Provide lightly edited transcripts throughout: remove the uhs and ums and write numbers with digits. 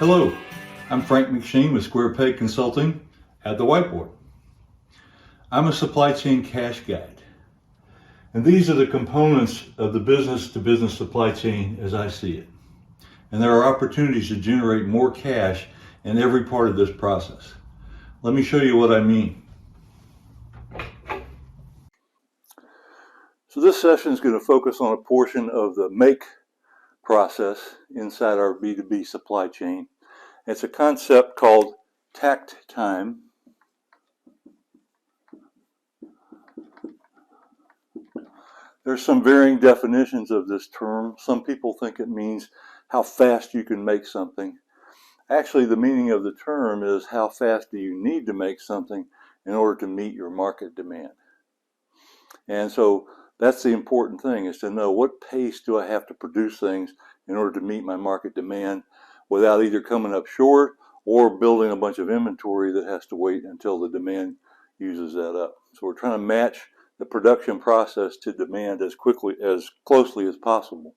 Hello, I'm Frank McShane with Square Peg Consulting at the Whiteboard. I'm a supply chain cash guide, and these are the components of the business-to-business supply chain as I see it. And there are opportunities to generate more cash in every part of this process. Let me show you what I mean. So this session is going to focus on a portion of the make process inside our B2B supply chain. It's a concept called Takt Time. There's some varying definitions of this term. Some people think it means how fast you can make something. Actually, the meaning of the term is how fast do you need to make something in order to meet your market demand. And so that's the important thing, is to know what pace do I have to produce things in order to meet my market demand without either coming up short or building a bunch of inventory that has to wait until the demand uses that up. So we're trying to match the production process to demand as closely as possible.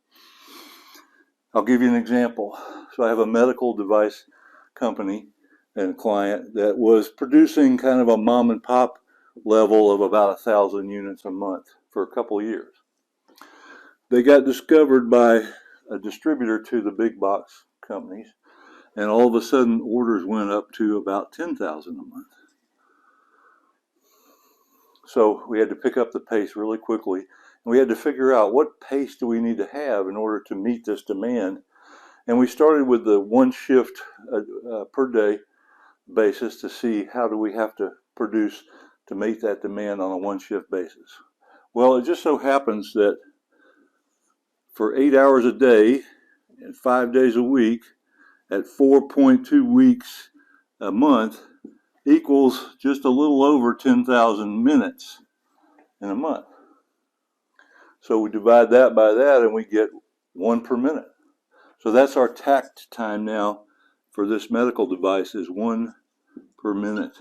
I'll give you an example. So I have a medical device company and a client that was producing kind of a mom and pop level of about 1,000 units a month for a couple of years. They got discovered by a distributor to the big box companies, and all of a sudden orders went up to about 10,000 a month. So we had to pick up the pace really quickly, and we had to figure out what pace do we need to have in order to meet this demand. And we started with the one shift per day basis to see how do we have to produce to meet that demand on a one shift basis. Well, it just so happens that for 8 hours a day and 5 days a week at 4.2 weeks a month equals just a little over 10,000 minutes in a month. So we divide that by that and we get 1 per minute. So that's our takt time now for this medical device, is 1 per minute.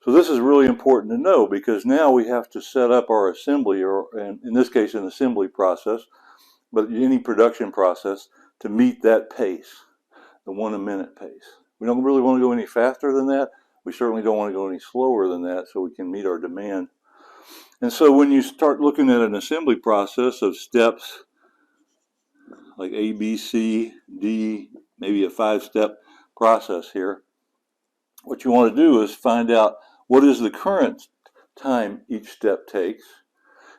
So this is really important to know, because now we have to set up our assembly, or in this case an assembly process, but any production process, to meet that pace, the 1 a minute pace. We don't really want to go any faster than that. We certainly don't want to go any slower than that, so we can meet our demand. And so when you start looking at an assembly process of steps like A, B, C, D, maybe a 5-step process here, what you want to do is find out what is the current time each step takes.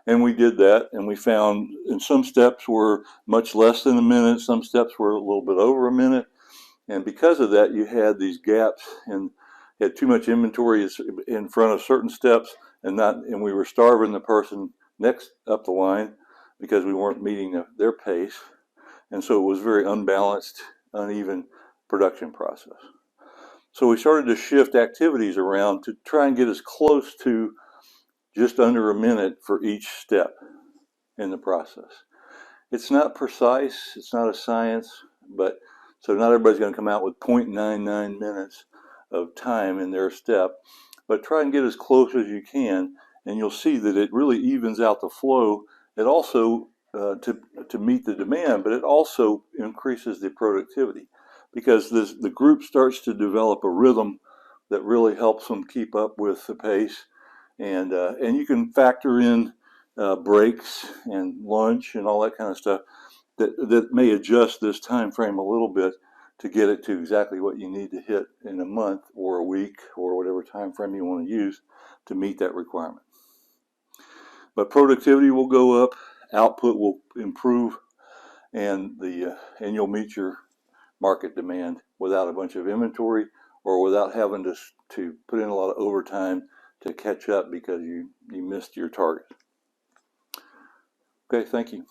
And we did that, and we found in some steps were much less than a minute, some steps were a little bit over a minute. And because of that, you had these gaps, and you had too much inventory in front of certain steps, and we were starving the person next up the line because we weren't meeting their pace. And so it was very unbalanced, uneven production process. So we started to shift activities around to try and get as close to just under a minute for each step in the process. It's not precise, it's not a science, but so not everybody's going to come out with 0.99 minutes of time in their step, but try and get as close as you can, and you'll see that it really evens out the flow. It also, to meet the demand, but it also increases the productivity, because the group starts to develop a rhythm that really helps them keep up with the pace. And you can factor in breaks and lunch and all that kind of stuff that may adjust this time frame a little bit to get it to exactly what you need to hit in a month or a week or whatever time frame you want to use to meet that requirement. But productivity will go up, output will improve, and you'll meet your market demand without a bunch of inventory, or without having to put in a lot of overtime to catch up because you missed your target. Okay, thank you.